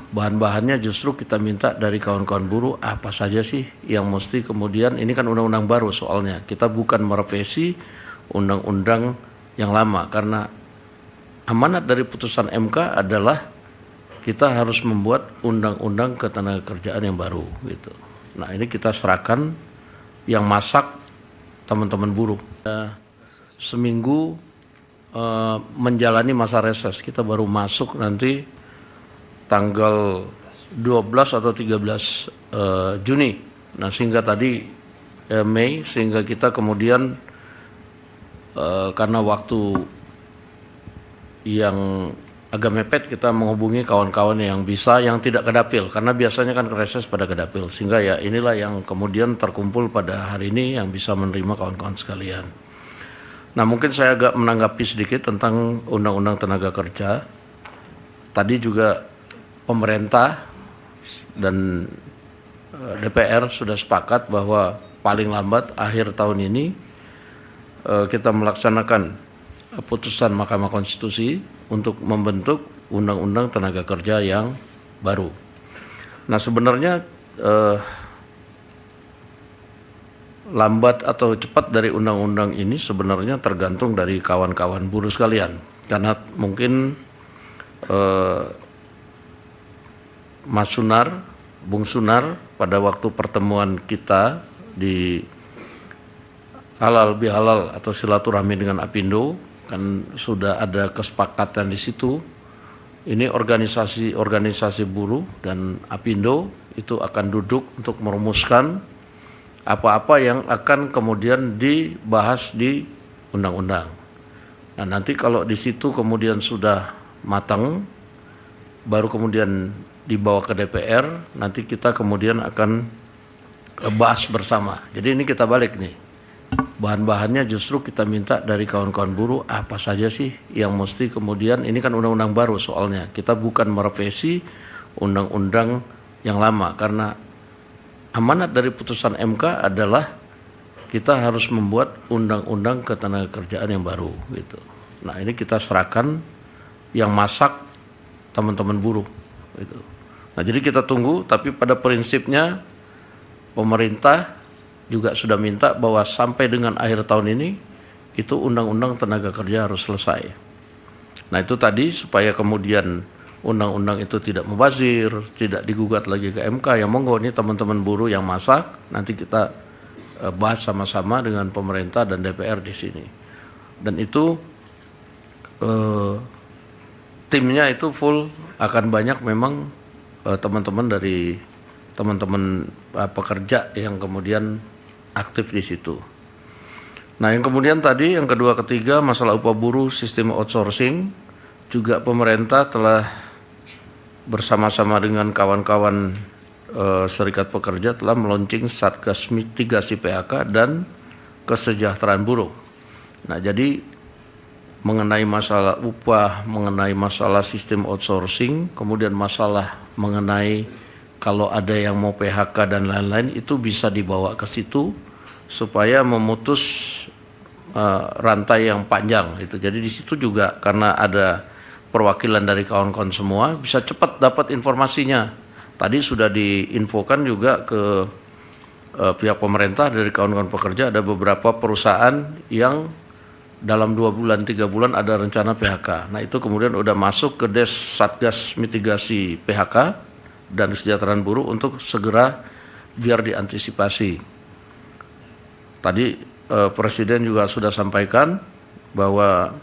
bahan-bahannya justru kita minta dari kawan-kawan buruh apa saja sih yang mesti kemudian, ini kan undang-undang baru soalnya, kita bukan merevisi undang-undang yang lama, karena amanat dari putusan MK adalah kita harus membuat undang-undang ketenagakerjaan yang baru gitu. Nah ini kita serahkan, yang masak teman-teman buruh. Seminggu menjalani masa reses, kita baru masuk nanti tanggal 12 atau 13 Juni. Nah sehingga tadi Mei, sehingga kita kemudian karena waktu yang agak mepet, kita menghubungi kawan-kawan yang bisa, yang tidak ke dapil, karena biasanya kan reses pada ke dapil, sehingga ya inilah yang kemudian terkumpul pada hari ini yang bisa menerima kawan-kawan sekalian. Nah mungkin saya agak menanggapi sedikit tentang Undang-Undang Tenaga Kerja. Tadi juga pemerintah dan DPR sudah sepakat bahwa paling lambat akhir tahun ini kita melaksanakan putusan Mahkamah Konstitusi untuk membentuk Undang-Undang Tenaga Kerja yang baru. Nah sebenarnya lambat atau cepat dari undang-undang ini sebenarnya tergantung dari kawan-kawan buruh sekalian, karena mungkin Mas Sunar, Bung Sunar pada waktu pertemuan kita di halal bihalal atau silaturahmi dengan Apindo kan sudah ada kesepakatan di situ. Ini organisasi buruh dan Apindo itu akan duduk untuk merumuskan apa-apa yang akan kemudian dibahas di undang-undang. Nah nanti kalau di situ kemudian sudah matang, baru kemudian dibawa ke DPR, nanti kita kemudian akan bahas bersama. Jadi ini kita balik nih, bahan-bahannya justru kita minta dari kawan-kawan buruh apa saja sih yang mesti kemudian, ini kan undang-undang baru soalnya, kita bukan merevisi undang-undang yang lama, karena amanat dari putusan MK adalah kita harus membuat undang-undang ketenagakerjaan yang baru gitu. Nah ini kita serahkan, yang masak teman-teman buruh gitu. Nah jadi kita tunggu, tapi pada prinsipnya pemerintah juga sudah minta bahwa sampai dengan akhir tahun ini itu undang-undang tenaga kerja harus selesai. Nah itu tadi supaya kemudian undang-undang itu tidak mubazir, tidak digugat lagi ke MK, yang monggo ini teman-teman buruh yang masak, nanti kita bahas sama-sama dengan pemerintah dan DPR di sini. Dan itu timnya itu full, akan banyak memang teman-teman dari teman-teman pekerja yang kemudian aktif di situ. Nah yang kemudian tadi yang kedua ketiga masalah upah buruh sistem outsourcing, juga pemerintah telah bersama-sama dengan kawan-kawan serikat pekerja telah meluncing Satgas Mitigasi PHK dan Kesejahteraan Buruh. Nah jadi mengenai masalah upah, mengenai masalah sistem outsourcing, kemudian masalah mengenai kalau ada yang mau PHK dan lain-lain, itu bisa dibawa ke situ supaya memutus rantai yang panjang itu. Jadi di situ juga karena ada perwakilan dari kawan-kawan semua, bisa cepat dapat informasinya. Tadi sudah diinfokan juga ke pihak pemerintah dari kawan-kawan pekerja, ada beberapa perusahaan yang dalam 2 bulan, 3 bulan ada rencana PHK. Nah itu kemudian udah masuk ke Satgas Mitigasi PHK dan Kesejahteraan Buruh untuk segera biar diantisipasi. Tadi Presiden juga sudah sampaikan bahwa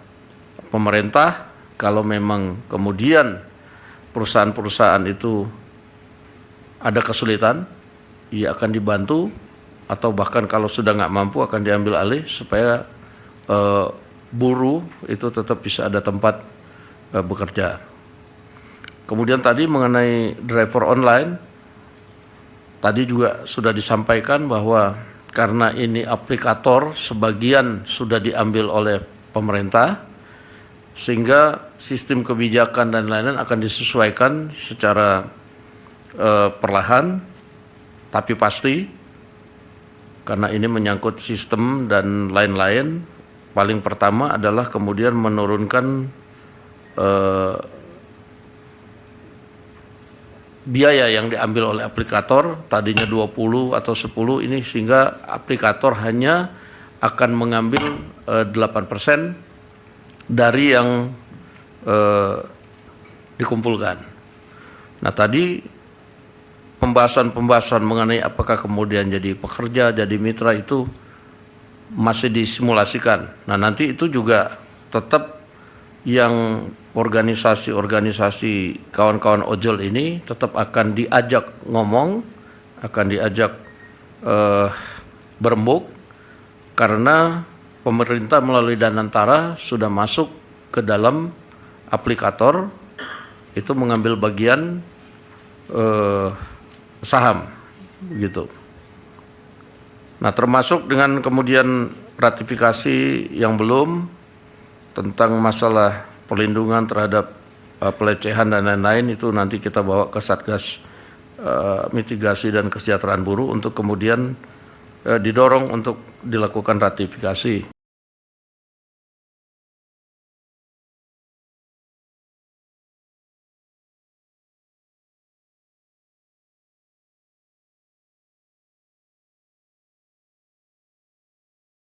pemerintah kalau memang kemudian perusahaan-perusahaan itu ada kesulitan, ia akan dibantu, atau bahkan kalau sudah nggak mampu akan diambil alih supaya buruh itu tetap bisa ada tempat bekerja. Kemudian tadi mengenai driver online, tadi juga sudah disampaikan bahwa karena ini aplikator sebagian sudah diambil oleh pemerintah, sehingga sistem kebijakan dan lain-lain akan disesuaikan secara perlahan, tapi pasti, karena ini menyangkut sistem dan lain-lain. Paling pertama adalah kemudian menurunkan biaya yang diambil oleh aplikator tadinya 20 atau 10 ini, sehingga aplikator hanya akan mengambil 8% dari yang dikumpulkan. Nah, tadi pembahasan mengenai apakah kemudian jadi pekerja, jadi mitra itu masih disimulasikan. Nah, nanti itu juga tetap yang organisasi kawan-kawan ojol ini tetap akan diajak ngomong, akan diajak berembuk, karena pemerintah melalui Danantara sudah masuk ke dalam aplikator, itu mengambil bagian saham, gitu. Nah, termasuk dengan kemudian ratifikasi yang belum tentang masalah perlindungan terhadap pelecehan dan lain-lain, itu nanti kita bawa ke Satgas Mitigasi dan Kesejahteraan Buruh untuk kemudian didorong untuk dilakukan ratifikasi.